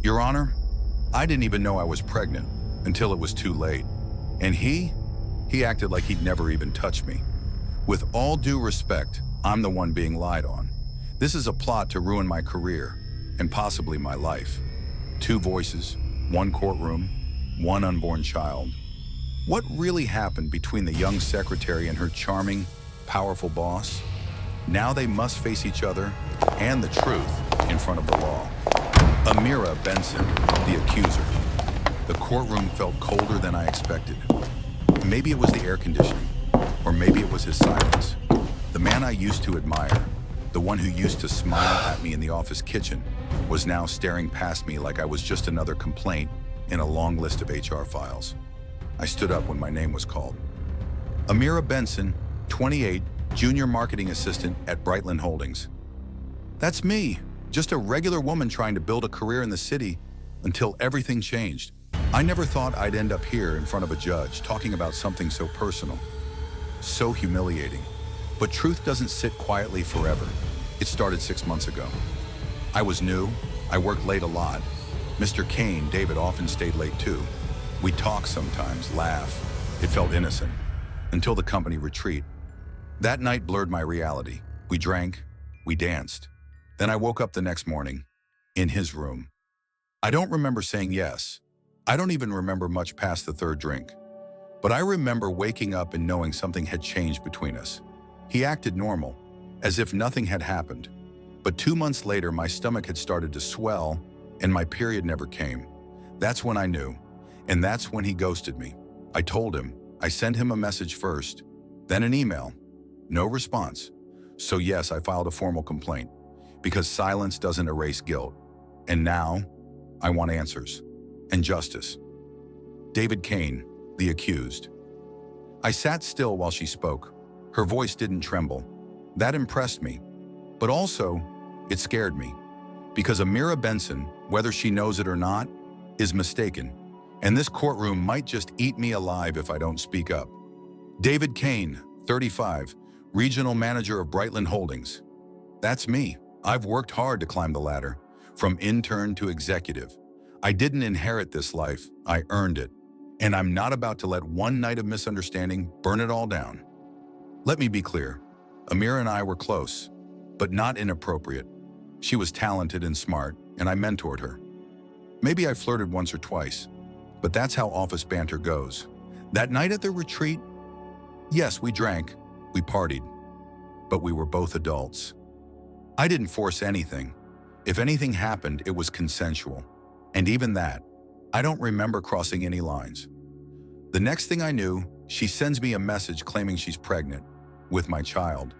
Your Honor, I didn't even know I was pregnant until it was too late. And he acted like he'd never even touched me. With all due respect, I'm the one being lied on. This is a plot to ruin my career and possibly my life. 2 voices, 1 courtroom, 1 unborn child. What really happened between the young secretary and her charming, powerful boss? Now they must face each other and the truth in front of the law. Amira Benson, the accuser. The courtroom felt colder than I expected. Maybe it was the air conditioning, or maybe it was his silence. The man I used to admire, the one who used to smile at me in the office kitchen, was now staring past me like I was just another complaint in a long list of HR files. I stood up when my name was called. Amira Benson, 28, junior marketing assistant at Brightland Holdings. That's me, just a regular woman trying to build a career in the city until everything changed. I never thought I'd end up here in front of a judge talking about something so personal, so humiliating. But truth doesn't sit quietly forever. It started 6 months ago. I was new, I worked late a lot. Mr. Kane, David, often stayed late too. We talk sometimes, laugh. It felt innocent, until the company retreat. That night blurred my reality. We drank, we danced. Then I woke up the next morning, in his room. I don't remember saying yes. I don't even remember much past the 3rd drink. But I remember waking up and knowing something had changed between us. He acted normal, as if nothing had happened. But 2 months later, my stomach had started to swell and my period never came. That's when I knew. And that's when he ghosted me. I told him. I sent him a message first, then an email. No response. So yes, I filed a formal complaint, because silence doesn't erase guilt. And now, I want answers and justice. David Kane, the accused. I sat still while she spoke. Her voice didn't tremble. That impressed me. But also, it scared me. Because Amira Benson, whether she knows it or not, is mistaken. And this courtroom might just eat me alive if I don't speak up. David Kane, 35, regional manager of Brightland Holdings. That's me. I've worked hard to climb the ladder, from intern to executive. I didn't inherit this life, I earned it. And I'm not about to let one night of misunderstanding burn it all down. Let me be clear. Amira and I were close, but not inappropriate. She was talented and smart, and I mentored her. Maybe I flirted once or twice, but that's how office banter goes. That night at the retreat, yes, we drank, we partied, but we were both adults. I didn't force anything. If anything happened, it was consensual. And even that, I don't remember crossing any lines. The next thing I knew, she sends me a message claiming she's pregnant with my child.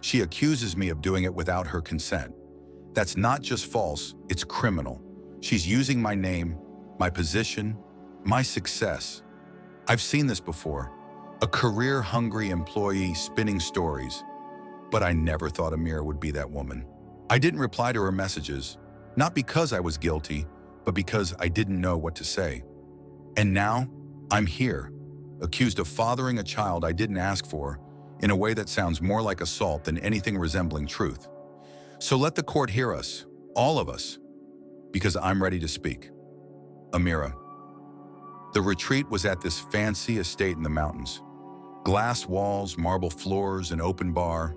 She accuses me of doing it without her consent. That's not just false, it's criminal. She's using my name, my position, my success. I've seen this before. A career-hungry employee spinning stories. But I never thought Amira would be that woman. I didn't reply to her messages, not because I was guilty, but because I didn't know what to say. And now, I'm here, accused of fathering a child I didn't ask for, in a way that sounds more like assault than anything resembling truth. So let the court hear us, all of us, because I'm ready to speak. Amira. The retreat was at this fancy estate in the mountains. Glass walls, marble floors, an open bar.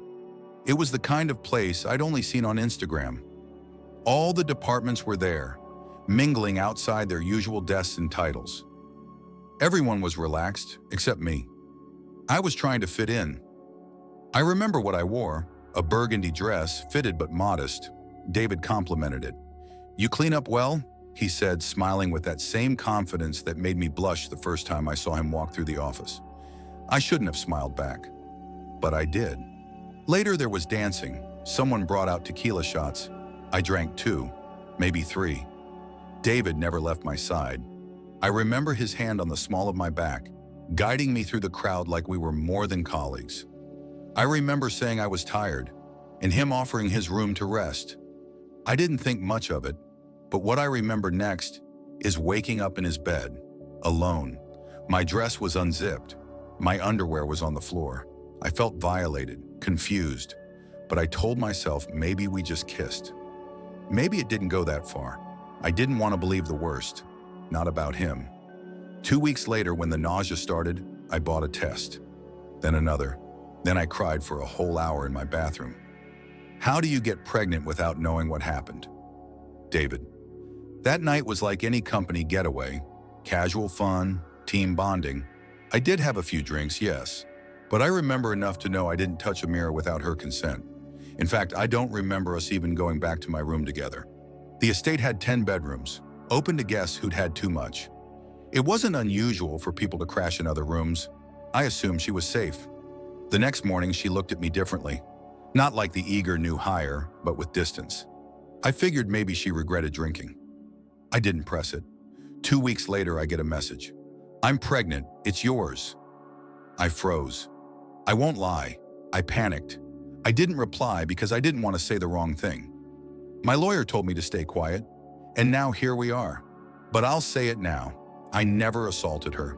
It was the kind of place I'd only seen on Instagram. All the departments were there, mingling outside their usual desks and titles. Everyone was relaxed, except me. I was trying to fit in. I remember what I wore, a burgundy dress, fitted but modest. David complimented it. "You clean up well?" he said, smiling with that same confidence that made me blush the first time I saw him walk through the office. I shouldn't have smiled back, but I did. Later there was dancing. Someone brought out tequila shots. I drank 2, maybe 3. David never left my side. I remember his hand on the small of my back, guiding me through the crowd like we were more than colleagues. I remember saying I was tired, and him offering his room to rest. I didn't think much of it, but what I remember next is waking up in his bed, alone. My dress was unzipped. My underwear was on the floor. I felt violated, confused, but I told myself maybe we just kissed. Maybe it didn't go that far. I didn't want to believe the worst, not about him. 2 weeks later, when the nausea started, I bought a test, then another. Then I cried for a whole hour in my bathroom. How do you get pregnant without knowing what happened? David. That night was like any company getaway, casual fun, team bonding. I did have a few drinks, yes, but I remember enough to know I didn't touch Amira without her consent. In fact, I don't remember us even going back to my room together. The estate had 10 bedrooms, open to guests who'd had too much. It wasn't unusual for people to crash in other rooms. I assumed she was safe. The next morning, she looked at me differently. Not like the eager new hire, but with distance. I figured maybe she regretted drinking. I didn't press it. 2 weeks later, I get a message. I'm pregnant, it's yours. I froze. I won't lie, I panicked. I didn't reply because I didn't want to say the wrong thing. My lawyer told me to stay quiet, and now here we are. But I'll say it now, I never assaulted her.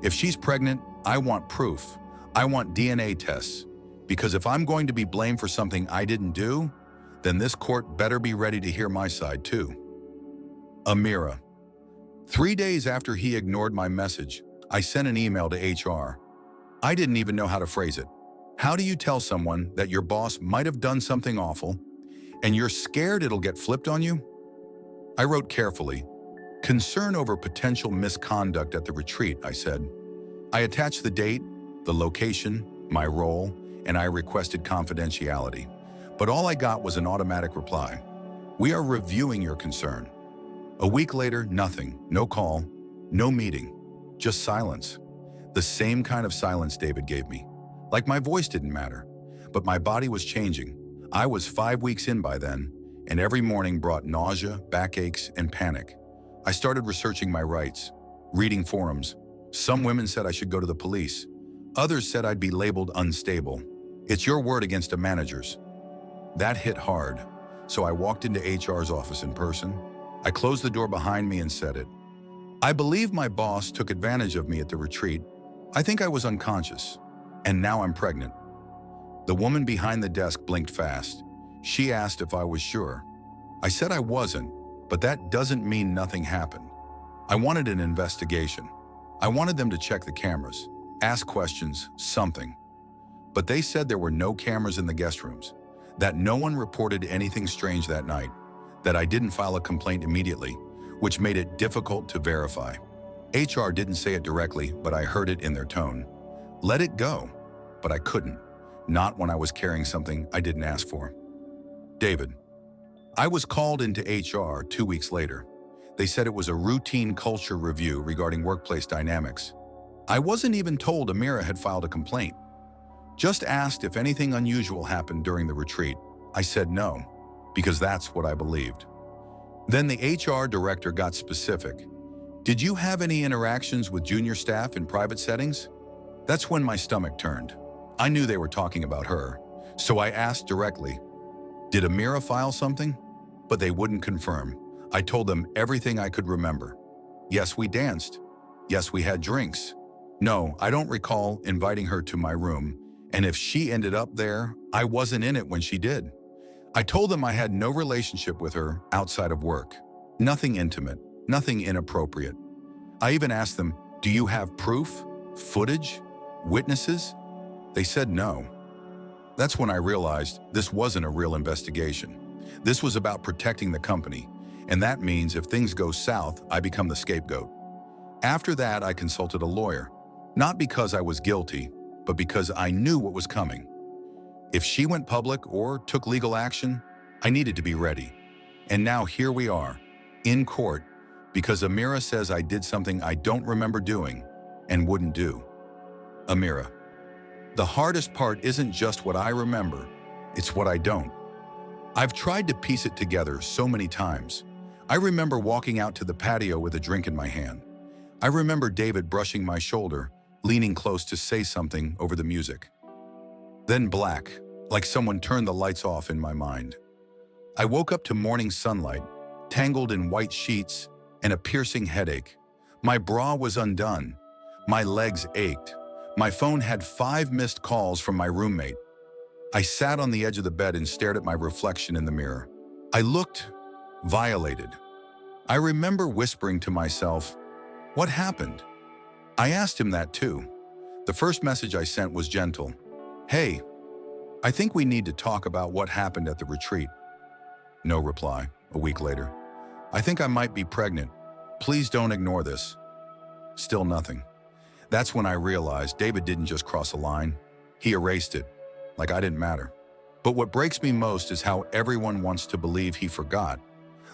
If she's pregnant, I want proof. I want DNA tests, because if I'm going to be blamed for something I didn't do, then this court better be ready to hear my side too. Amira. 3 days after he ignored my message, I sent an email to HR. I didn't even know how to phrase it. How do you tell someone that your boss might have done something awful and you're scared it'll get flipped on you? I wrote carefully, concern over potential misconduct at the retreat, I said. I attached the date, the location, my role, and I requested confidentiality. But all I got was an automatic reply. We are reviewing your concern. A week later, nothing, no call, no meeting, just silence. The same kind of silence David gave me. Like my voice didn't matter, but my body was changing. I was 5 weeks in by then, and every morning brought nausea, backaches, and panic. I started researching my rights, reading forums. Some women said I should go to the police. Others said I'd be labeled unstable. It's your word against a manager's. That hit hard, so I walked into HR's office in person. I closed the door behind me and said it. I believe my boss took advantage of me at the retreat. I think I was unconscious, and now I'm pregnant. The woman behind the desk blinked fast. She asked if I was sure. I said I wasn't, but that doesn't mean nothing happened. I wanted an investigation. I wanted them to check the cameras, ask questions, something. But they said there were no cameras in the guest rooms, that no one reported anything strange that night, that I didn't file a complaint immediately, which made it difficult to verify. HR didn't say it directly, but I heard it in their tone. Let it go, but I couldn't, not when I was carrying something I didn't ask for. David. I was called into HR 2 weeks later. They said it was a routine culture review regarding workplace dynamics. I wasn't even told Amira had filed a complaint. Just asked if anything unusual happened during the retreat. I said no, because that's what I believed. Then the HR director got specific. Did you have any interactions with junior staff in private settings? That's when my stomach turned. I knew they were talking about her, so I asked directly, did Amira file something? But they wouldn't confirm. I told them everything I could remember. Yes, we danced. Yes, we had drinks. No, I don't recall inviting her to my room, and if she ended up there, I wasn't in it when she did. I told them I had no relationship with her outside of work. Nothing intimate, nothing inappropriate. I even asked them, do you have proof, footage, witnesses? They said no. That's when I realized this wasn't a real investigation. This was about protecting the company, and that means if things go south, I become the scapegoat. After that, I consulted a lawyer, not because I was guilty, but because I knew what was coming. If she went public or took legal action, I needed to be ready. And now here we are, in court, because Amira says I did something I don't remember doing and wouldn't do. Amira. The hardest part isn't just what I remember, it's what I don't. I've tried to piece it together so many times. I remember walking out to the patio with a drink in my hand. I remember David brushing my shoulder, leaning close to say something over the music. Then black, like someone turned the lights off in my mind. I woke up to morning sunlight, tangled in white sheets, and a piercing headache. My bra was undone. My legs ached. My phone had 5 missed calls from my roommate. I sat on the edge of the bed and stared at my reflection in the mirror. I looked violated. I remember whispering to myself, "What happened?" I asked him that too. The first message I sent was gentle. "Hey, I think we need to talk about what happened at the retreat." No reply. A week later. "I think I might be pregnant. Please don't ignore this." Still nothing. That's when I realized David didn't just cross a line. He erased it, like I didn't matter. But what breaks me most is how everyone wants to believe he forgot.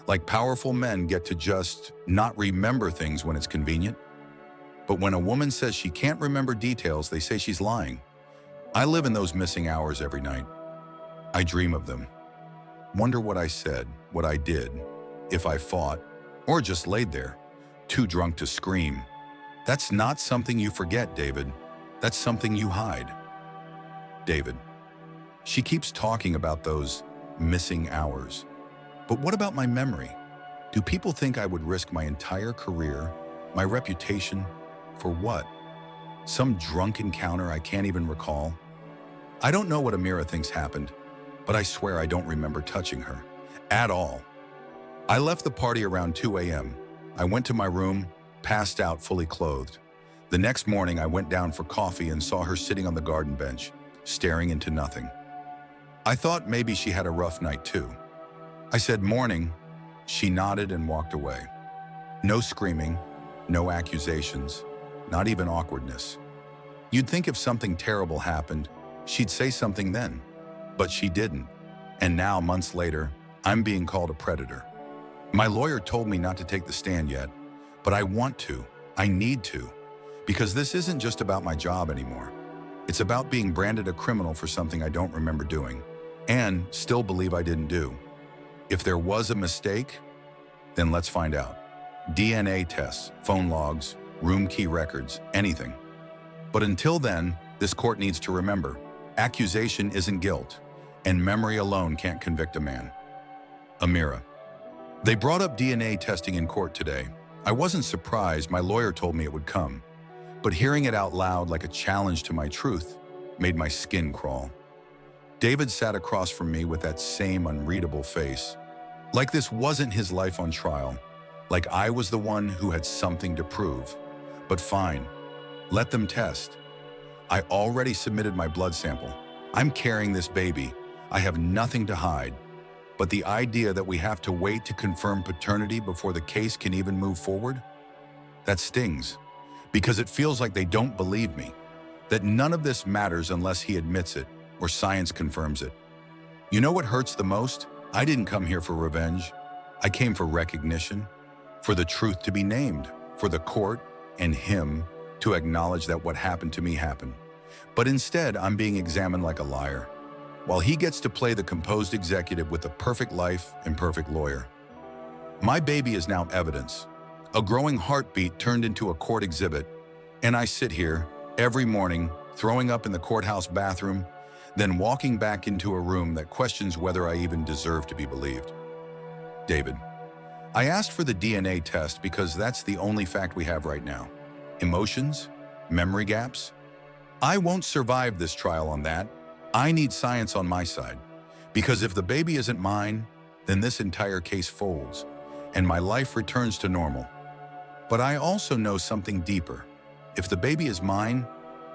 Like powerful men get to just not remember things when it's convenient. But when a woman says she can't remember details, they say she's lying. I live in those missing hours every night. I dream of them. Wonder what I said, what I did, if I fought, or just laid there, too drunk to scream. That's not something you forget, David. That's something you hide. David. She keeps talking about those missing hours. But what about my memory? Do people think I would risk my entire career, my reputation, for what? Some drunk encounter I can't even recall? I don't know what Amira thinks happened, but I swear I don't remember touching her. At all. I left the party around 2 a.m. I went to my room, passed out fully clothed. The next morning I went down for coffee and saw her sitting on the garden bench, staring into nothing. I thought maybe she had a rough night too. I said, "Morning." She nodded and walked away. No screaming, no accusations, not even awkwardness. You'd think if something terrible happened, she'd say something then. But she didn't. And now, months later, I'm being called a predator. My lawyer told me not to take the stand yet, but I want to, I need to, because this isn't just about my job anymore. It's about being branded a criminal for something I don't remember doing, and still believe I didn't do. If there was a mistake, then let's find out. DNA tests, phone logs, room key records, anything. But until then, this court needs to remember, accusation isn't guilt, and memory alone can't convict a man. Amira. They brought up DNA testing in court today. I wasn't surprised, my lawyer told me it would come. But hearing it out loud like a challenge to my truth made my skin crawl. David sat across from me with that same unreadable face. Like this wasn't his life on trial. Like I was the one who had something to prove. But fine, let them test. I already submitted my blood sample. I'm carrying this baby. I have nothing to hide. But the idea that we have to wait to confirm paternity before the case can even move forward? That stings. Because it feels like they don't believe me. That none of this matters unless he admits it or science confirms it. You know what hurts the most? I didn't come here for revenge. I came for recognition, for the truth to be named, for the court and him to acknowledge that what happened to me happened. But instead, I'm being examined like a liar, while he gets to play the composed executive with a perfect life and perfect lawyer. My baby is now evidence, a growing heartbeat turned into a court exhibit, and I sit here every morning, throwing up in the courthouse bathroom, then walking back into a room that questions whether I even deserve to be believed. David. I asked for the DNA test because that's the only fact we have right now. Emotions? Memory gaps? I won't survive this trial on that. I need science on my side. Because if the baby isn't mine, then this entire case folds, and my life returns to normal. But I also know something deeper. If the baby is mine,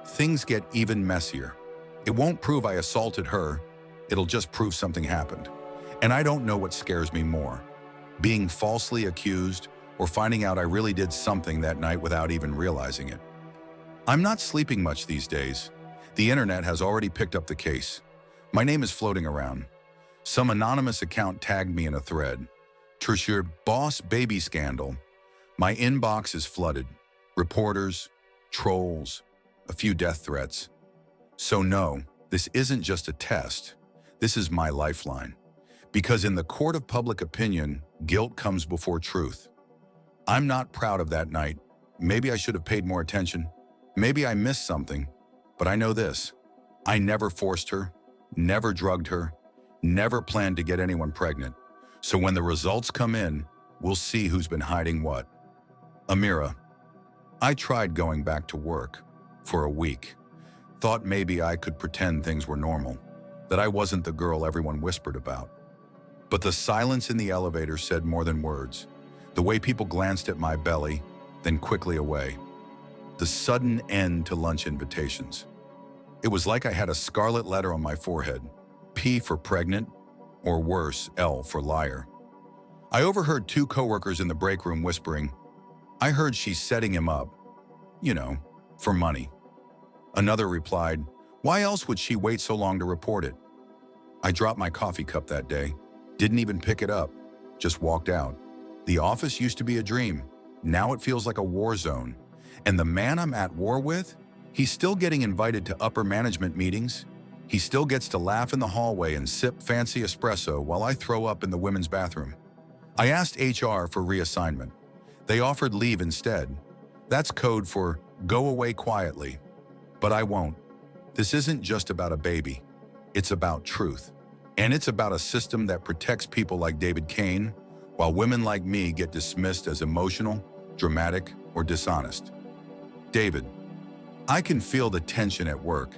things get even messier. It won't prove I assaulted her, it'll just prove something happened. And I don't know what scares me more, being falsely accused or finding out I really did something that night without even realizing it. I'm not sleeping much these days. The internet has already picked up the case. My name is floating around. Some anonymous account tagged me in a thread. Treasure boss baby scandal. My inbox is flooded. Reporters, trolls, a few death threats. So no, this isn't just a test. This is my lifeline. Because in the court of public opinion, guilt comes before truth. I'm not proud of that night. Maybe I should have paid more attention. Maybe I missed something. But I know this. I never forced her, never drugged her, never planned to get anyone pregnant. So when the results come in, we'll see who's been hiding what. Amira. I tried going back to work for a week. Thought maybe I could pretend things were normal, that I wasn't the girl everyone whispered about. But the silence in the elevator said more than words. The way people glanced at my belly, then quickly away. The sudden end to lunch invitations. It was like I had a scarlet letter on my forehead, P for pregnant, or worse, L for liar. I overheard two coworkers in the break room whispering, "I heard she's setting him up, you know, for money." Another replied, "Why else would she wait so long to report it?" I dropped my coffee cup that day, didn't even pick it up, just walked out. The office used to be a dream. Now it feels like a war zone. And the man I'm at war with, he's still getting invited to upper management meetings. He still gets to laugh in the hallway and sip fancy espresso while I throw up in the women's bathroom. I asked HR for reassignment. They offered leave instead. That's code for go away quietly. But I won't. This isn't just about a baby. It's about truth. And it's about a system that protects people like David Kane, while women like me get dismissed as emotional, dramatic, or dishonest. David, I can feel the tension at work.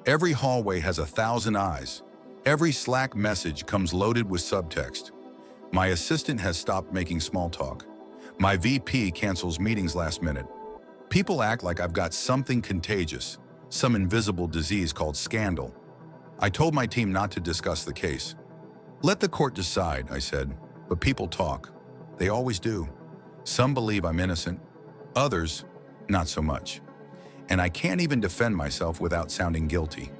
Every hallway has 1,000 eyes. Every Slack message comes loaded with subtext. My assistant has stopped making small talk. My VP cancels meetings last minute. People act like I've got something contagious, some invisible disease called scandal. I told my team not to discuss the case. Let the court decide, I said, but people talk. They always do. Some believe I'm innocent, others, not so much. And I can't even defend myself without sounding guilty.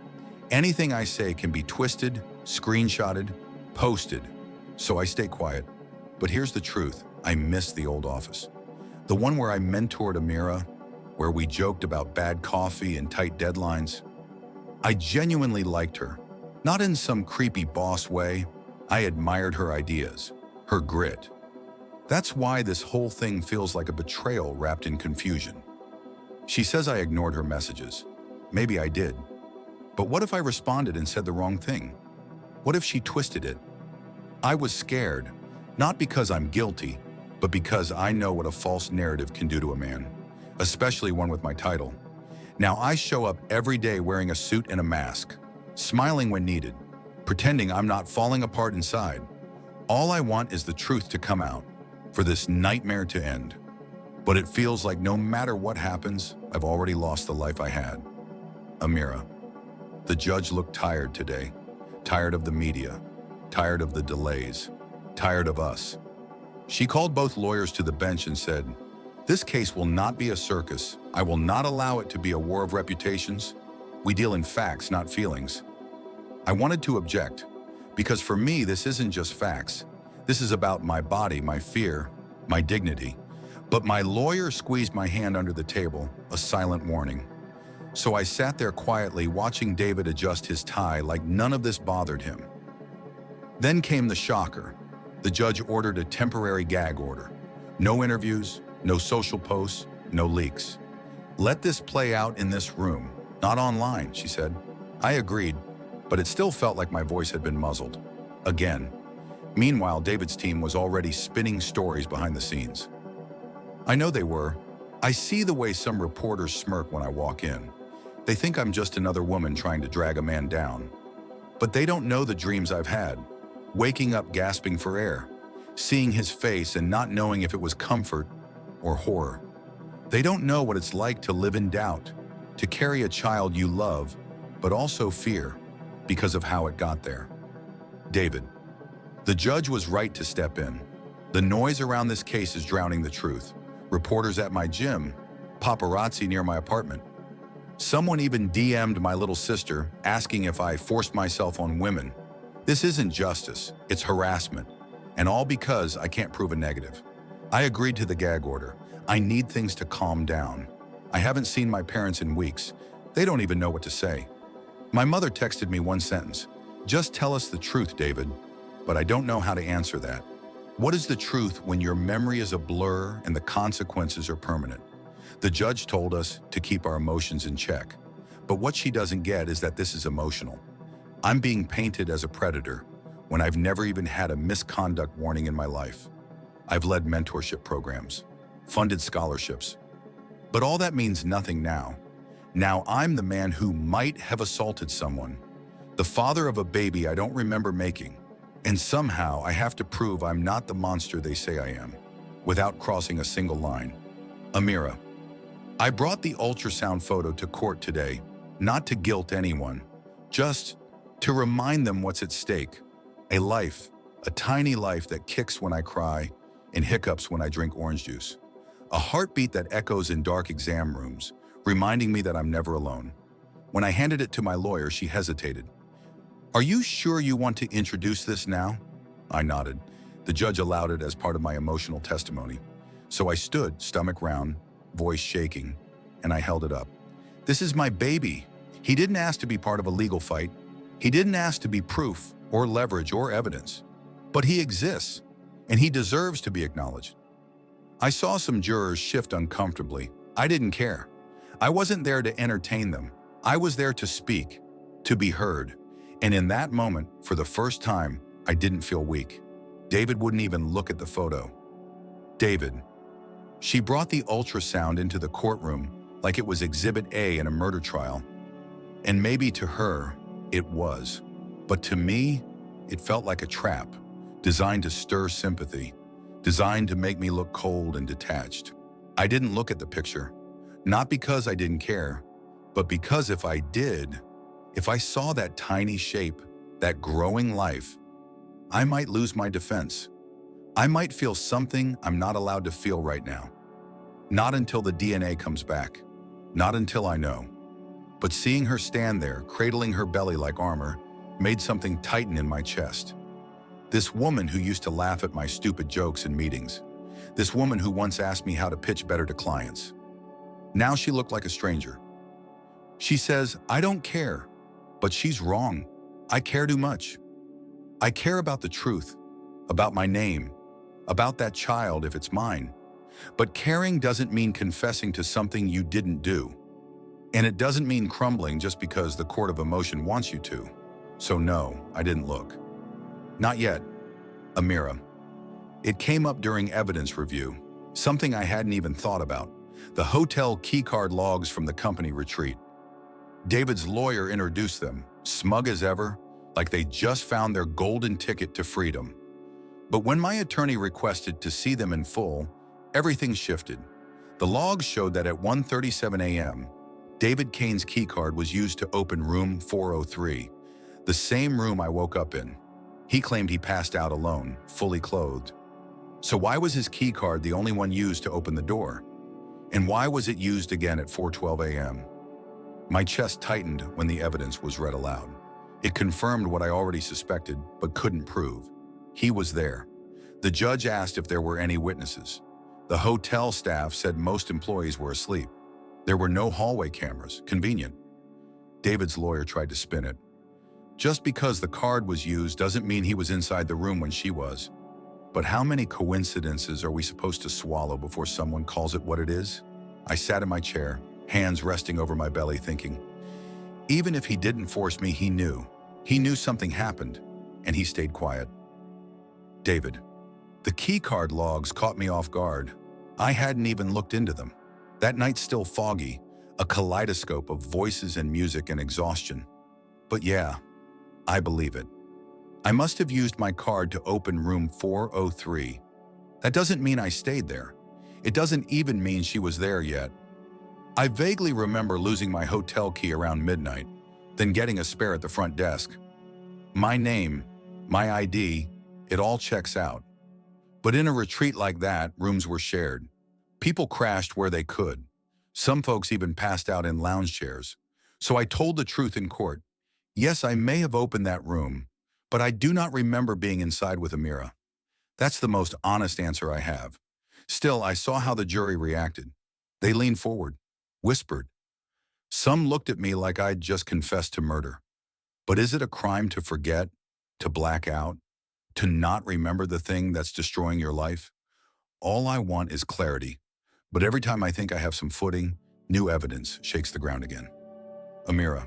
Anything I say can be twisted, screenshotted, posted, so I stay quiet. But here's the truth, I miss the old office. The one where I mentored Amira, where we joked about bad coffee and tight deadlines. I genuinely liked her, not in some creepy boss way. I admired her ideas, her grit. That's why this whole thing feels like a betrayal wrapped in confusion. She says I ignored her messages. Maybe I did. But what if I responded and said the wrong thing? What if she twisted it? I was scared, not because I'm guilty, but because I know what a false narrative can do to a man, especially one with my title. Now I show up every day wearing a suit and a mask, smiling when needed, pretending I'm not falling apart inside. All I want is the truth to come out, for this nightmare to end. But it feels like no matter what happens, I've already lost the life I had. Amira. The judge looked tired today, tired of the media, tired of the delays, tired of us. She called both lawyers to the bench and said, "This case will not be a circus. I will not allow it to be a war of reputations. We deal in facts, not feelings." I wanted to object, because for me, this isn't just facts. This is about my body, my fear, my dignity. But my lawyer squeezed my hand under the table, a silent warning. So I sat there quietly watching David adjust his tie like none of this bothered him. Then came the shocker. The judge ordered a temporary gag order. No interviews, no social posts, no leaks. "Let this play out in this room, not online," she said. I agreed, but it still felt like my voice had been muzzled. Again. Meanwhile, David's team was already spinning stories behind the scenes. I know they were. I see the way some reporters smirk when I walk in. They think I'm just another woman trying to drag a man down. But they don't know the dreams I've had. Waking up gasping for air, seeing his face and not knowing if it was comfort or horror. They don't know what it's like to live in doubt, to carry a child you love, but also fear because of how it got there. David. The judge was right to step in. The noise around this case is drowning the truth. Reporters at my gym, paparazzi near my apartment. Someone even DM'd my little sister asking if I forced myself on women. This isn't justice, it's harassment. And all because I can't prove a negative. I agreed to the gag order. I need things to calm down. I haven't seen my parents in weeks. They don't even know what to say. My mother texted me one sentence, "Just tell us the truth, David." But I don't know how to answer that. What is the truth when your memory is a blur and the consequences are permanent? The judge told us to keep our emotions in check. But what she doesn't get is that this is emotional. I'm being painted as a predator when I've never even had a misconduct warning in my life. I've led mentorship programs, funded scholarships. But all that means nothing now. Now I'm the man who might have assaulted someone, the father of a baby I don't remember making, and somehow I have to prove I'm not the monster they say I am. without crossing a single line. Amira, I brought the ultrasound photo to court today, not to guilt anyone, just to remind them what's at stake. A life, a tiny life that kicks when I cry and hiccups when I drink orange juice. A heartbeat that echoes in dark exam rooms, reminding me that I'm never alone. When I handed it to my lawyer, she hesitated. Are you sure you want to introduce this now? I nodded. The judge allowed it as part of my emotional testimony. So I stood, stomach round, voice shaking, and I held it up. This is my baby. He didn't ask to be part of a legal fight. He didn't ask to be proof or leverage or evidence. But he exists, and he deserves to be acknowledged. I saw some jurors shift uncomfortably. I didn't care. I wasn't there to entertain them. I was there to speak, to be heard. And in that moment, for the first time, I didn't feel weak. David wouldn't even look at the photo. David. She brought the ultrasound into the courtroom like it was Exhibit A in a murder trial. And maybe to her, it was. But to me, it felt like a trap, designed to stir sympathy, designed to make me look cold and detached. I didn't look at the picture, not because I didn't care, but because if I did, if I saw that tiny shape, that growing life, I might lose my defense. I might feel something I'm not allowed to feel right now. Not until the DNA comes back. Not until I know. But seeing her stand there, cradling her belly like armor, made something tighten in my chest. This woman who used to laugh at my stupid jokes in meetings. This woman who once asked me how to pitch better to clients. Now she looked like a stranger. She says, I don't care, but she's wrong. I care too much. I care about the truth, about my name, about that child if it's mine. But caring doesn't mean confessing to something you didn't do. And it doesn't mean crumbling just because the court of emotion wants you to. So no, I didn't look. Not yet. Amira. It came up during evidence review, something I hadn't even thought about. The hotel keycard logs from the company retreat. David's lawyer introduced them, smug as ever, like they just found their golden ticket to freedom. But when my attorney requested to see them in full, everything shifted. The logs showed that at 1:37 a.m., David Kane's keycard was used to open room 403, the same room I woke up in. He claimed he passed out alone, fully clothed. So why was his keycard the only one used to open the door? And why was it used again at 4:12 a.m.? My chest tightened when the evidence was read aloud. It confirmed what I already suspected, but couldn't prove. He was there. The judge asked if there were any witnesses. The hotel staff said most employees were asleep. There were no hallway cameras. Convenient. David's lawyer tried to spin it. Just because the card was used doesn't mean he was inside the room when she was. But how many coincidences are we supposed to swallow before someone calls it what it is? I sat in my chair, hands resting over my belly, thinking, even if he didn't force me, he knew. He knew something happened, and he stayed quiet. David. The keycard logs caught me off guard. I hadn't even looked into them. That night's still foggy, a kaleidoscope of voices and music and exhaustion. But yeah, I believe it. I must have used my card to open room 403. That doesn't mean I stayed there. It doesn't even mean she was there yet. I vaguely remember losing my hotel key around midnight, then getting a spare at the front desk. My name, my ID, it all checks out. But in a retreat like that, rooms were shared. People crashed where they could. Some folks even passed out in lounge chairs. So I told the truth in court. Yes, I may have opened that room, but I do not remember being inside with Amira. That's the most honest answer I have. Still, I saw how the jury reacted. They leaned forward, whispered. Some looked at me like I'd just confessed to murder. But is it a crime to forget, to black out, to not remember the thing that's destroying your life? All I want is clarity. But every time I think I have some footing, new evidence shakes the ground again. Amira,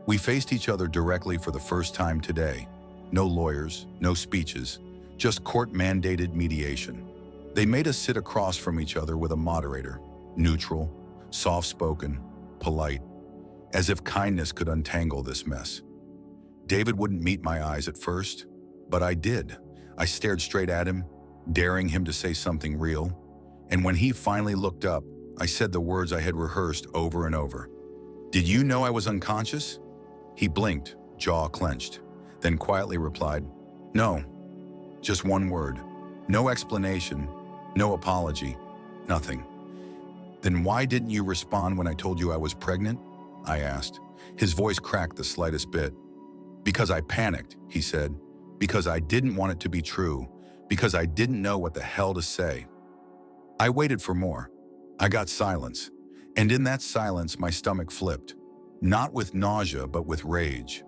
we faced each other directly for the first time today. No lawyers, no speeches, just court-mandated mediation. They made us sit across from each other with a moderator, neutral, soft-spoken, polite, as if kindness could untangle this mess. David wouldn't meet my eyes at first, but I did. I stared straight at him, daring him to say something real. And when he finally looked up, I said the words I had rehearsed over and over. "Did you know I was unconscious?" He blinked, jaw clenched, then quietly replied, "No." Just one word. No explanation, no apology, nothing. "Then why didn't you respond when I told you I was pregnant?" I asked. His voice cracked the slightest bit. "Because I panicked," he said. "Because I didn't want it to be true. Because I didn't know what the hell to say." I waited for more. I got silence. And in that silence, my stomach flipped. Not with nausea, but with rage.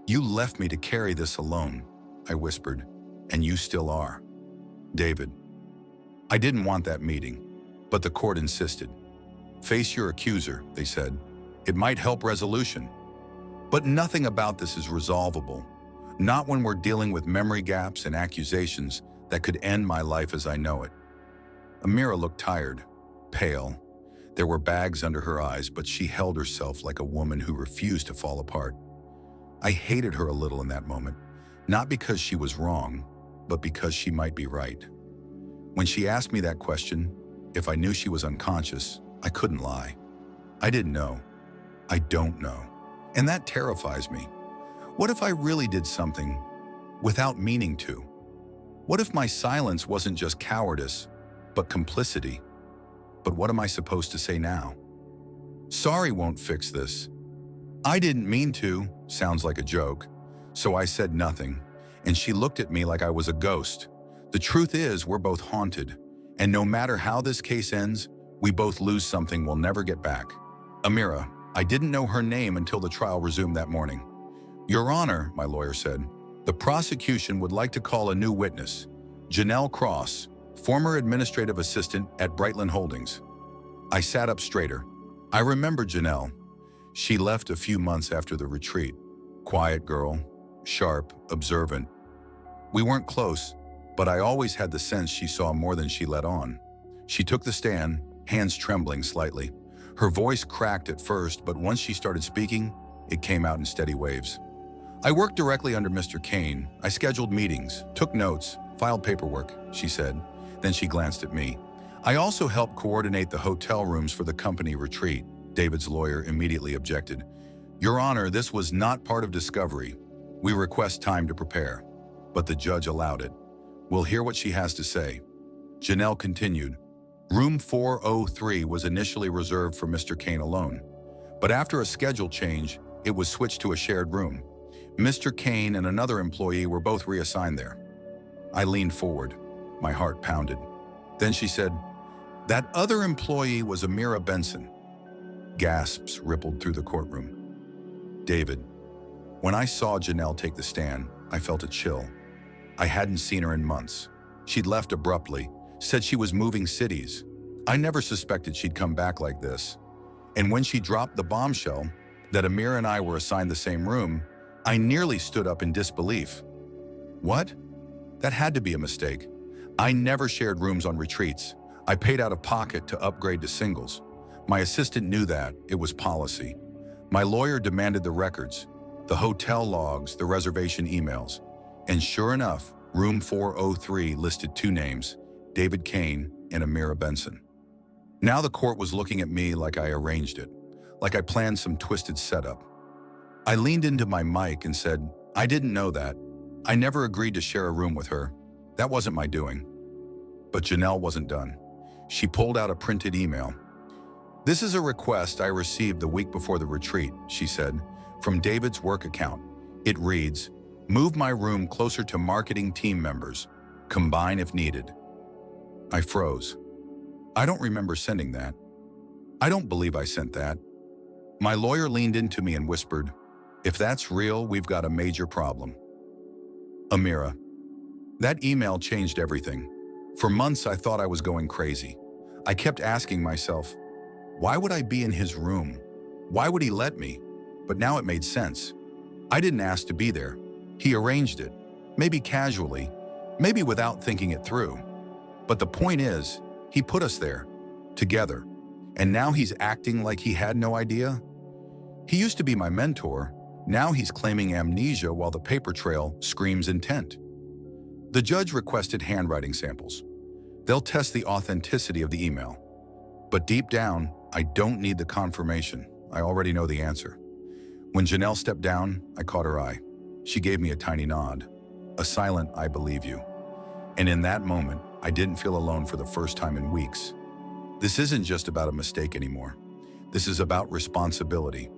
"You left me to carry this alone," I whispered. "And you still are." David. I didn't want that meeting, but the court insisted. "Face your accuser," they said. "It might help resolution." But nothing about this is resolvable. Not when we're dealing with memory gaps and accusations that could end my life as I know it. Amira looked tired, pale. There were bags under her eyes, but she held herself like a woman who refused to fall apart. I hated her a little in that moment, not because she was wrong, but because she might be right. When she asked me that question, if I knew she was unconscious, I couldn't lie. I didn't know. I don't know. And that terrifies me. What if I really did something without meaning to? What if my silence wasn't just cowardice, but complicity? But what am I supposed to say now? "Sorry won't fix this." "I didn't mean to," sounds like a joke. So I said nothing, and she looked at me like I was a ghost. The truth is, we're both haunted, and no matter how this case ends, we both lose something we'll never get back. Amira, I didn't know her name until the trial resumed that morning. "Your Honor," my lawyer said, "the prosecution would like to call a new witness, Janelle Cross, former administrative assistant at Brightland Holdings." I sat up straighter. I remember Janelle. She left a few months after the retreat. Quiet girl, sharp, observant. We weren't close, but I always had the sense she saw more than she let on. She took the stand, hands trembling slightly. Her voice cracked at first, but once she started speaking, it came out in steady waves. "I worked directly under Mr. Kane. I scheduled meetings, took notes, filed paperwork," she said. Then she glanced at me. "I also helped coordinate the hotel rooms for the company retreat." David's lawyer immediately objected. "Your Honor, this was not part of discovery. We request time to prepare." But the judge allowed it. "We'll hear what she has to say." Janelle continued. "Room 403 was initially reserved for Mr. Kane alone, but after a schedule change, it was switched to a shared room. Mr. Kane and another employee were both reassigned there." I leaned forward. My heart pounded. Then she said, "That other employee was Amira Benson." Gasps rippled through the courtroom. David. When I saw Janelle take the stand, I felt a chill. I hadn't seen her in months. She'd left abruptly, said she was moving cities. I never suspected she'd come back like this. And when she dropped the bombshell that Amira and I were assigned the same room, I nearly stood up in disbelief. What? That had to be a mistake. I never shared rooms on retreats. I paid out of pocket to upgrade to singles. My assistant knew that. It was policy. My lawyer demanded the records, the hotel logs, the reservation emails. And sure enough, room 403 listed two names, David Kane and Amira Benson. Now the court was looking at me like I arranged it, like I planned some twisted setup. I leaned into my mic and said, "I didn't know that. I never agreed to share a room with her. That wasn't my doing." But Janelle wasn't done. She pulled out a printed email. "This is a request I received the week before the retreat," she said, "from David's work account. It reads, 'Move my room closer to marketing team members. Combine if needed.'" I froze. I don't remember sending that. I don't believe I sent that. My lawyer leaned into me and whispered, "If that's real, we've got a major problem." Amira. That email changed everything. For months, I thought I was going crazy. I kept asking myself, why would I be in his room? Why would he let me? But now it made sense. I didn't ask to be there. He arranged it, maybe casually, maybe without thinking it through. But the point is, he put us there, together, and now he's acting like he had no idea? He used to be my mentor. Now he's claiming amnesia while the paper trail screams intent. The judge requested handwriting samples. They'll test the authenticity of the email. But deep down, I don't need the confirmation. I already know the answer. When Janelle stepped down, I caught her eye. She gave me a tiny nod, a silent "I believe you." And in that moment, I didn't feel alone for the first time in weeks. This isn't just about a mistake anymore. This is about responsibility.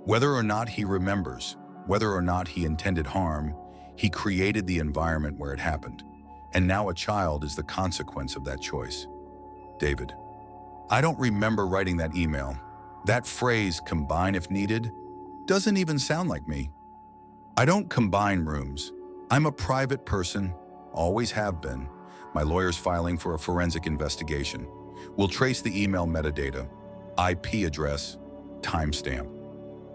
Whether or not he remembers, whether or not he intended harm, he created the environment where it happened. And now a child is the consequence of that choice. David. I don't remember writing that email. That phrase, "combine if needed," doesn't even sound like me. I don't combine rooms. I'm a private person, always have been. My lawyer's filing for a forensic investigation. We'll trace the email metadata, IP address, timestamp.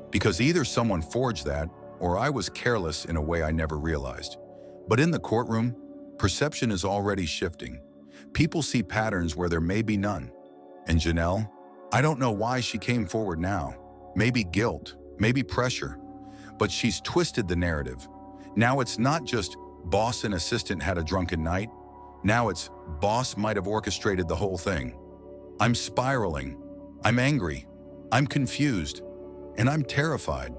Because either someone forged that, or I was careless in a way I never realized. But in the courtroom, perception is already shifting. People see patterns where there may be none. And Janelle, I don't know why she came forward now. Maybe guilt, maybe pressure. But she's twisted the narrative. Now it's not just boss and assistant had a drunken night. Now it's boss might have orchestrated the whole thing. I'm spiraling. I'm angry. I'm confused. And I'm terrified.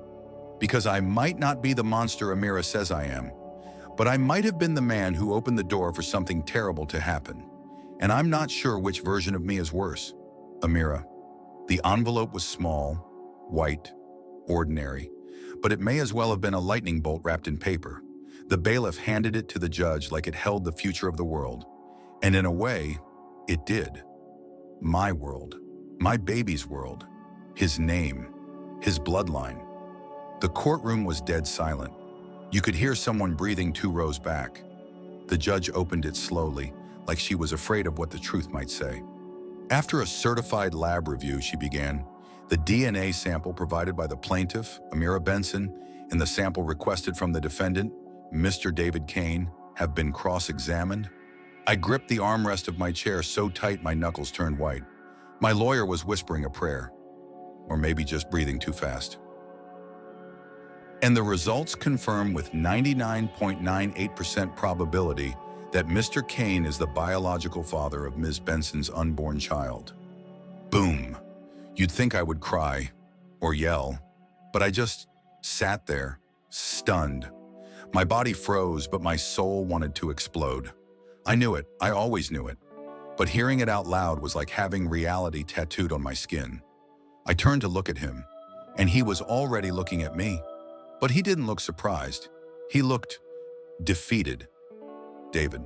Because I might not be the monster Amira says I am. But I might have been the man who opened the door for something terrible to happen. And I'm not sure which version of me is worse. Amira. The envelope was small, white, ordinary. But it may as well have been a lightning bolt wrapped in paper. The bailiff handed it to the judge like it held the future of the world. And in a way, it did. My world. My baby's world. His name. His bloodline. The courtroom was dead silent. You could hear someone breathing 2 rows back. The judge opened it slowly, like she was afraid of what the truth might say. After a certified lab review, she began, the DNA sample provided by the plaintiff, Amira Benson, and the sample requested from the defendant, Mr. David Kane, have been cross-examined. I gripped the armrest of my chair so tight my knuckles turned white. My lawyer was whispering a prayer, or maybe just breathing too fast. And the results confirm with 99.98% probability that Mr. Kane is the biological father of Ms. Benson's unborn child. Boom. You'd think I would cry or yell, but I just sat there, stunned. My body froze, but my soul wanted to explode. I knew it. I always knew it. But hearing it out loud was like having reality tattooed on my skin. I turned to look at him, and he was already looking at me. But he didn't look surprised. He looked defeated. David.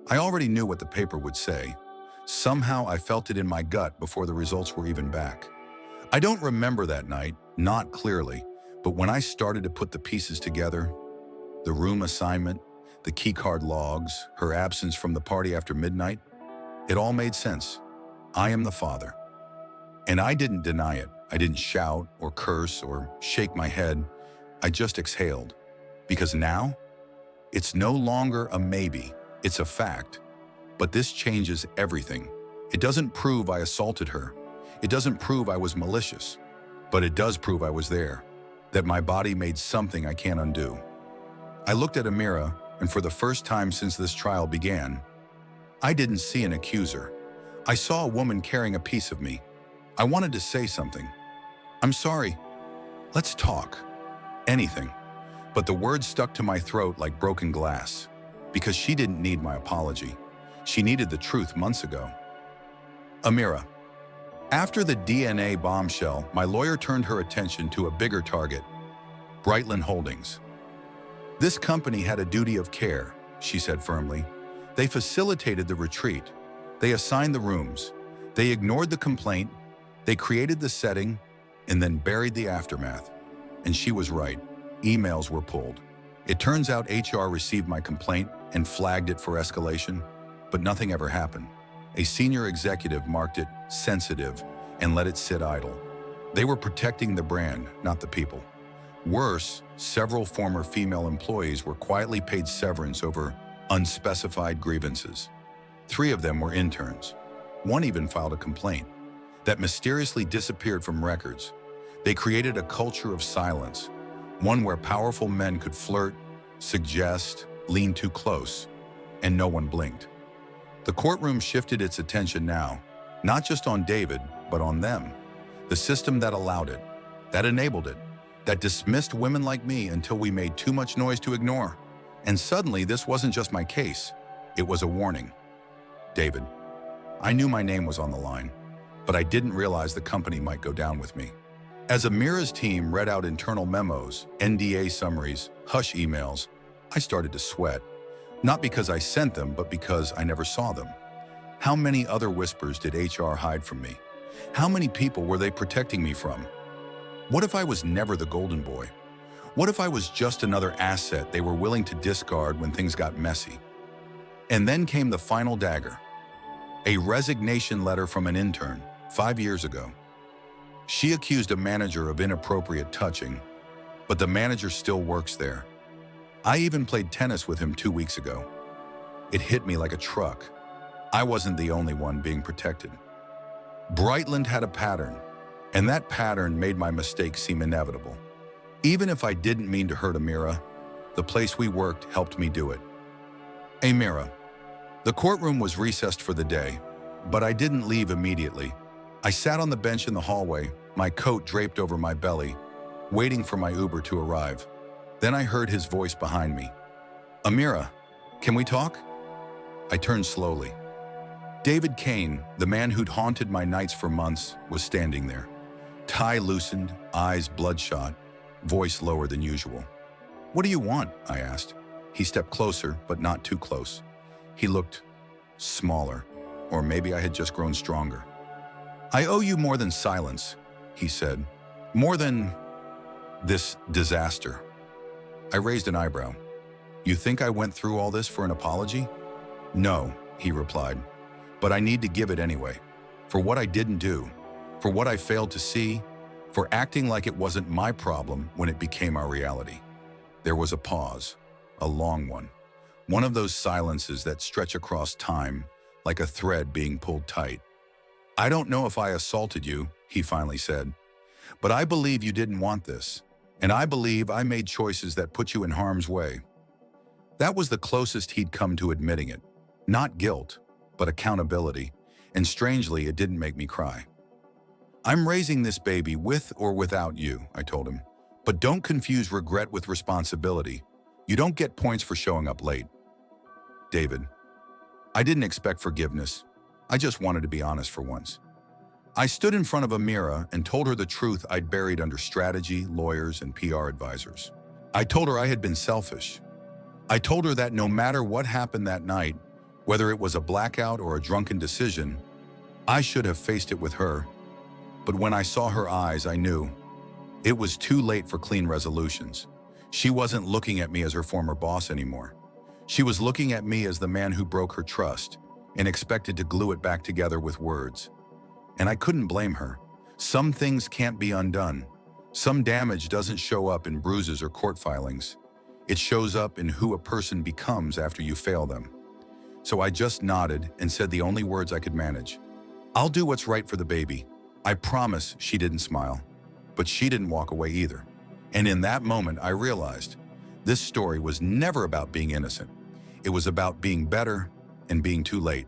I already knew what the paper would say. Somehow I felt it in my gut before the results were even back. I don't remember that night, not clearly, but when I started to put the pieces together, the room assignment, the keycard logs, her absence from the party after midnight, it all made sense. I am the father. And I didn't deny it. I didn't shout or curse or shake my head. I just exhaled. Because now, it's no longer a maybe, it's a fact. But this changes everything. It doesn't prove I assaulted her. It doesn't prove I was malicious. But it does prove I was there, that my body made something I can't undo. I looked at Amira, and for the first time since this trial began, I didn't see an accuser. I saw a woman carrying a piece of me. I wanted to say something. I'm sorry. Let's talk. Anything. But the words stuck to my throat like broken glass, because she didn't need my apology. She needed the truth months ago. Amira. After the DNA bombshell, my lawyer turned her attention to a bigger target, Brightland Holdings. This company had a duty of care, she said firmly. They facilitated the retreat. They assigned the rooms. They ignored the complaint. They created the setting and then buried the aftermath. And she was right. Emails were pulled. It turns out HR received my complaint and flagged it for escalation, but nothing ever happened. A senior executive marked it sensitive and let it sit idle. They were protecting the brand, not the people. Worse, several former female employees were quietly paid severance over unspecified grievances. 3 of them were interns. 1 even filed a complaint that mysteriously disappeared from records. They created a culture of silence, one where powerful men could flirt, suggest, lean too close. and no one blinked. The courtroom shifted its attention now, not just on David, but on them. The system that allowed it, that enabled it, that dismissed women like me until we made too much noise to ignore. And suddenly, this wasn't just my case. It was a warning. David. I knew my name was on the line, but I didn't realize the company might go down with me. As Amira's team read out internal memos, NDA summaries, hush emails, I started to sweat. Not because I sent them, but because I never saw them. How many other whispers did HR hide from me? How many people were they protecting me from? What if I was never the golden boy? What if I was just another asset they were willing to discard when things got messy? And then came the final dagger. A resignation letter from an intern 5 years ago. She accused a manager of inappropriate touching, but the manager still works there. I even played tennis with him 2 weeks ago. It hit me like a truck. I wasn't the only one being protected. Brightland had a pattern, and that pattern made my mistake seem inevitable. Even if I didn't mean to hurt Amira, the place we worked helped me do it. Amira. The courtroom was recessed for the day, but I didn't leave immediately. I sat on the bench in the hallway, my coat draped over my belly, waiting for my Uber to arrive. Then I heard his voice behind me. Amira, can we talk? I turned slowly. David Kane, the man who'd haunted my nights for months, was standing there. Tie loosened, eyes bloodshot, voice lower than usual. What do you want? I asked. He stepped closer, but not too close. He looked smaller, or maybe I had just grown stronger. I owe you more than silence, he said. More than this disaster. I raised an eyebrow. You think I went through all this for an apology? No, he replied, but I need to give it anyway. For what I didn't do, for what I failed to see, for acting like it wasn't my problem when it became our reality. There was a pause, a long one. One of those silences that stretch across time, like a thread being pulled tight. I don't know if I assaulted you, he finally said, but I believe you didn't want this, and I believe I made choices that put you in harm's way. That was the closest he'd come to admitting it. Not guilt, but accountability, and strangely, it didn't make me cry. I'm raising this baby with or without you, I told him, but don't confuse regret with responsibility. You don't get points for showing up late. David. I didn't expect forgiveness. I just wanted to be honest for once. I stood in front of Amira and told her the truth I'd buried under strategy, lawyers, and PR advisors. I told her I had been selfish. I told her that no matter what happened that night, whether it was a blackout or a drunken decision, I should have faced it with her. But when I saw her eyes, I knew. It was too late for clean resolutions. She wasn't looking at me as her former boss anymore. She was looking at me as the man who broke her trust and expected to glue it back together with words. And I couldn't blame her. Some things can't be undone. Some damage doesn't show up in bruises or court filings. It shows up in who a person becomes after you fail them. So I just nodded and said the only words I could manage. I'll do what's right for the baby. I promise. She didn't smile, but she didn't walk away either. And in that moment, I realized this story was never about being innocent. It was about being better and being too late.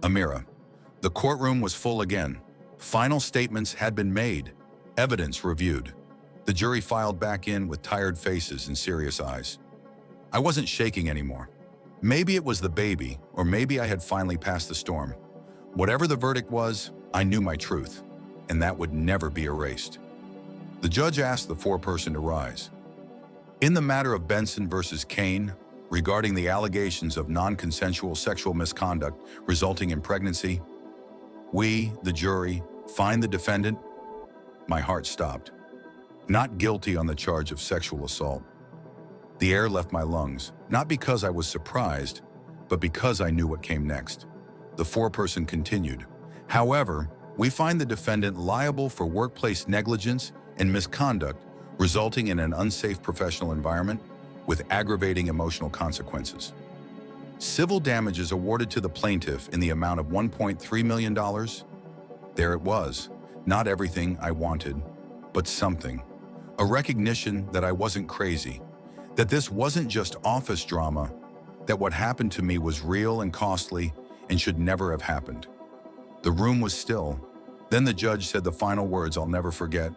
Amira. The courtroom was full again. Final statements had been made, evidence reviewed. The jury filed back in with tired faces and serious eyes. I wasn't shaking anymore. Maybe it was the baby, or maybe I had finally passed the storm. Whatever the verdict was, I knew my truth, and that would never be erased. The judge asked the foreperson to rise. In the matter of Benson versus Kane, regarding the allegations of non-consensual sexual misconduct resulting in pregnancy, we, the jury, find the defendant. My heart stopped. Not guilty on the charge of sexual assault. The air left my lungs, not because I was surprised, but because I knew what came next. The foreperson continued. However, we find the defendant liable for workplace negligence and misconduct resulting in an unsafe professional environment with aggravating emotional consequences. Civil damages awarded to the plaintiff in the amount of $1.3 million. There it was, not everything I wanted, but something. A recognition that I wasn't crazy, that this wasn't just office drama, that what happened to me was real and costly and should never have happened. The room was still. Then the judge said the final words I'll never forget.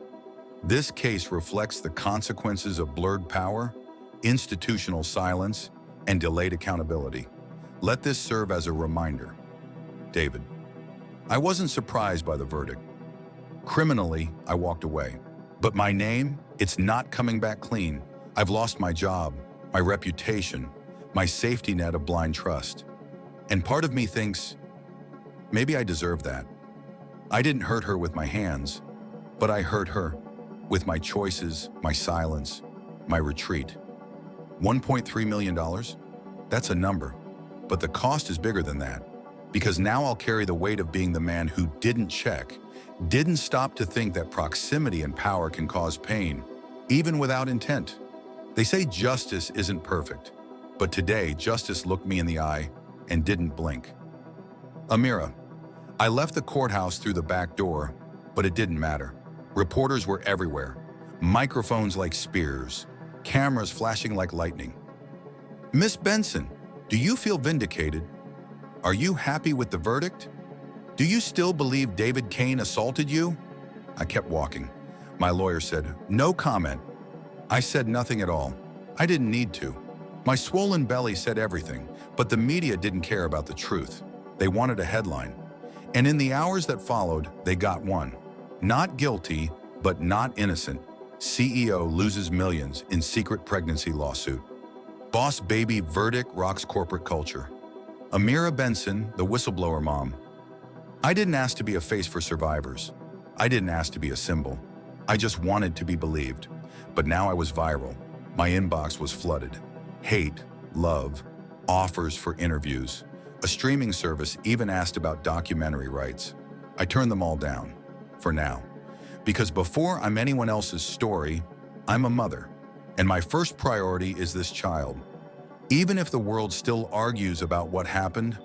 This case reflects the consequences of blurred power, institutional silence, and delayed accountability. Let this serve as a reminder. David. I wasn't surprised by the verdict. Criminally, I walked away. But my name, it's not coming back clean. I've lost my job, my reputation, my safety net of blind trust. And part of me thinks, maybe I deserve that. I didn't hurt her with my hands, but I hurt her with my choices, my silence, my retreat. $1.3 million? That's a number, but the cost is bigger than that, because now I'll carry the weight of being the man who didn't check, didn't stop to think that proximity and power can cause pain, even without intent. They say justice isn't perfect, but today justice looked me in the eye and didn't blink. Amira, I left the courthouse through the back door, but it didn't matter. Reporters were everywhere, microphones like spears, cameras flashing like lightning. Miss Benson, do you feel vindicated? Are you happy with the verdict? Do you still believe David Kane assaulted you? I kept walking. My lawyer said, no comment. I said nothing at all. I didn't need to. My swollen belly said everything, but the media didn't care about the truth. They wanted a headline. And in the hours that followed, they got one. Not guilty, but not innocent. CEO loses millions in secret pregnancy lawsuit. Boss baby verdict rocks corporate culture. Amira Benson, the whistleblower mom. I didn't ask to be a face for survivors. I didn't ask to be a symbol. I just wanted to be believed. But now I was viral. My inbox was flooded. Hate, love, offers for interviews. A streaming service even asked about documentary rights. I turned them all down, for now. Because before I'm anyone else's story, I'm a mother. And my first priority is this child. Even if the world still argues about what happened,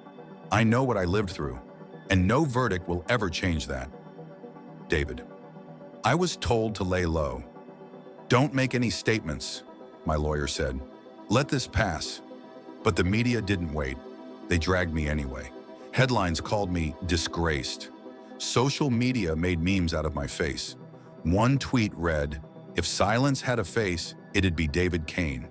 I know what I lived through, and no verdict will ever change that. David. I was told to lay low. Don't make any statements, my lawyer said. Let this pass. But the media didn't wait. They dragged me anyway. Headlines called me disgraced. Social media made memes out of my face. One tweet read, if silence had a face, it'd be David Kane.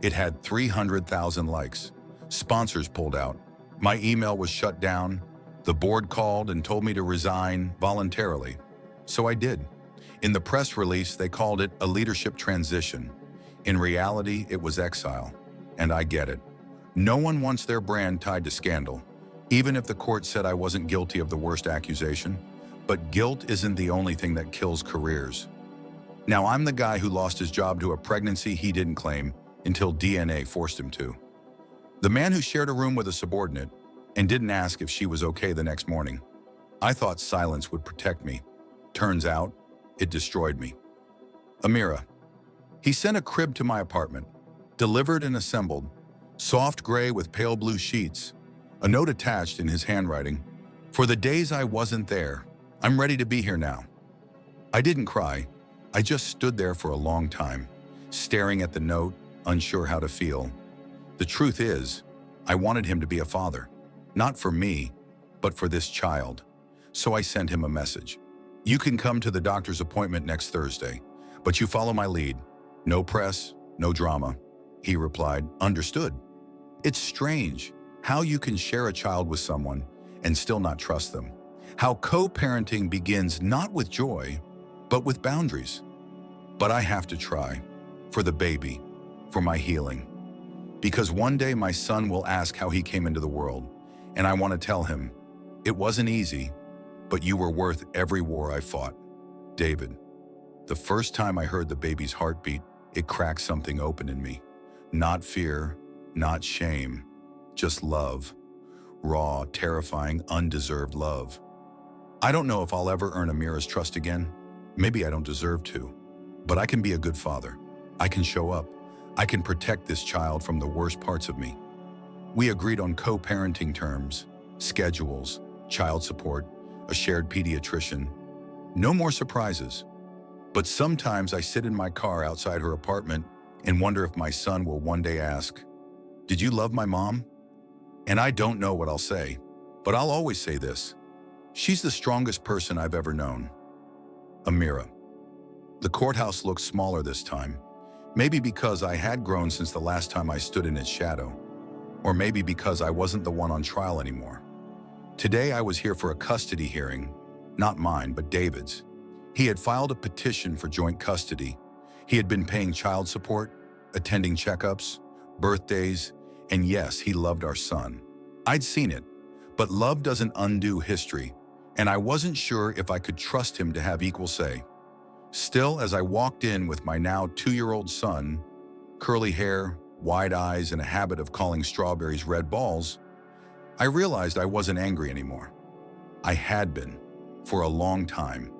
It had 300,000 likes. Sponsors pulled out. My email was shut down. The board called and told me to resign voluntarily. So I did. In the press release, they called it a leadership transition. In reality, it was exile. And I get it. No one wants their brand tied to scandal, even if the court said I wasn't guilty of the worst accusation. But guilt isn't the only thing that kills careers. Now I'm the guy who lost his job to a pregnancy he didn't claim until DNA forced him to. The man who shared a room with a subordinate and didn't ask if she was okay the next morning. I thought silence would protect me. Turns out, it destroyed me. Amira. He sent a crib to my apartment, delivered and assembled, soft gray with pale blue sheets, a note attached in his handwriting. For the days I wasn't there, I'm ready to be here now. I didn't cry. I just stood there for a long time, staring at the note, unsure how to feel. The truth is, I wanted him to be a father, not for me, but for this child. So I sent him a message. You can come to the doctor's appointment next Thursday, but you follow my lead. No press, no drama. He replied, understood. It's strange how you can share a child with someone and still not trust them. How co-parenting begins not with joy, but with boundaries. But I have to try, for the baby, for my healing. Because one day my son will ask how he came into the world, and I want to tell him, it wasn't easy, but you were worth every war I fought. David. The first time I heard the baby's heartbeat, it cracked something open in me. Not fear, not shame, just love. Raw, terrifying, undeserved love. I don't know if I'll ever earn Amira's trust again. Maybe I don't deserve to. But I can be a good father. I can show up. I can protect this child from the worst parts of me. We agreed on co-parenting terms, schedules, child support, a shared pediatrician. No more surprises. But sometimes I sit in my car outside her apartment and wonder if my son will one day ask, Did you love my mom? And I don't know what I'll say, but I'll always say this. She's the strongest person I've ever known. Amira. The courthouse looked smaller this time. Maybe because I had grown since the last time I stood in its shadow. Or maybe because I wasn't the one on trial anymore. Today I was here for a custody hearing, not mine, but David's. He had filed a petition for joint custody. He had been paying child support, attending checkups, birthdays, and yes, he loved our son. I'd seen it, but love doesn't undo history, and I wasn't sure if I could trust him to have equal say. Still, as I walked in with my now 2-year-old son, curly hair, wide eyes, and a habit of calling strawberries red balls, I realized I wasn't angry anymore. I had been, for a long time,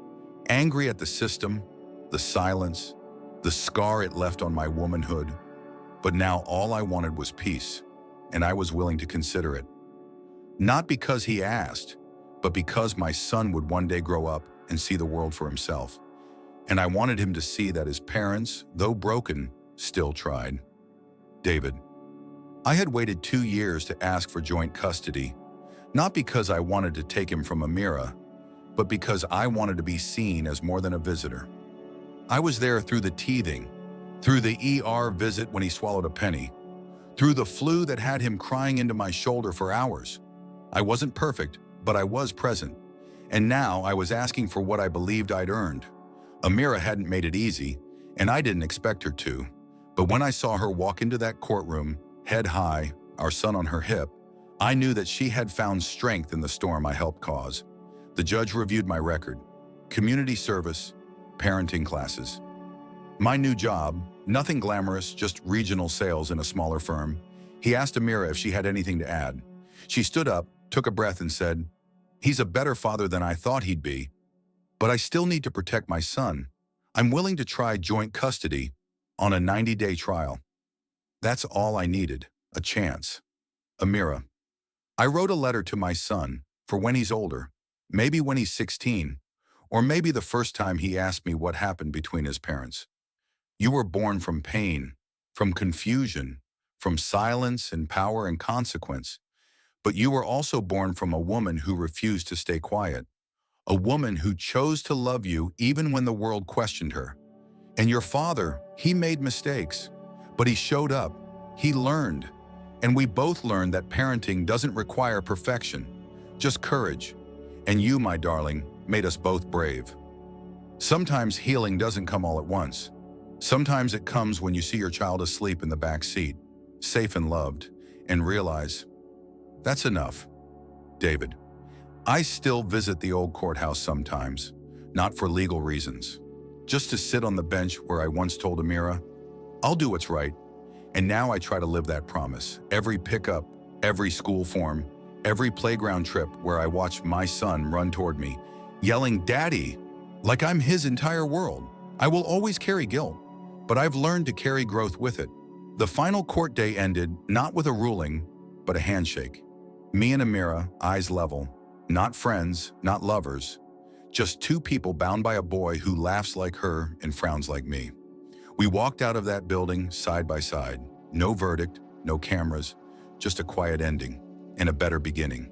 angry at the system, the silence, the scar it left on my womanhood. But now all I wanted was peace, and I was willing to consider it. Not because he asked, but because my son would one day grow up and see the world for himself. And I wanted him to see that his parents, though broken, still tried. David. I had waited 2 years to ask for joint custody, not because I wanted to take him from Amira, but because I wanted to be seen as more than a visitor. I was there through the teething, through the ER visit when he swallowed a penny, through the flu that had him crying into my shoulder for hours. I wasn't perfect, but I was present. And now I was asking for what I believed I'd earned. Amira hadn't made it easy, and I didn't expect her to. But when I saw her walk into that courtroom, head high, our son on her hip, I knew that she had found strength in the storm I helped cause. The judge reviewed my record, community service, parenting classes. My new job, nothing glamorous, just regional sales in a smaller firm. He asked Amira if she had anything to add. She stood up, took a breath and said, "He's a better father than I thought he'd be, but I still need to protect my son. I'm willing to try joint custody on a 90-day trial." That's all I needed, a chance. Amira. I wrote a letter to my son for when he's older, maybe when he's 16, or maybe the first time he asked me what happened between his parents. You were born from pain, from confusion, from silence and power and consequence. But you were also born from a woman who refused to stay quiet, a woman who chose to love you even when the world questioned her. And your father, he made mistakes, but he showed up, he learned, and we both learned that parenting doesn't require perfection, just courage. And you, my darling, made us both brave. Sometimes healing doesn't come all at once. Sometimes it comes when you see your child asleep in the back seat, safe and loved, and realize, that's enough. David. I still visit the old courthouse sometimes, not for legal reasons, just to sit on the bench where I once told Amira, I'll do what's right. And now I try to live that promise. Every pickup, every school form, every playground trip where I watch my son run toward me, yelling, "Daddy," like I'm his entire world. I will always carry guilt, but I've learned to carry growth with it. The final court day ended not with a ruling, but a handshake. Me and Amira, eyes level, not friends, not lovers, just two people bound by a boy who laughs like her and frowns like me. We walked out of that building side by side. No verdict, no cameras, just a quiet ending and a better beginning.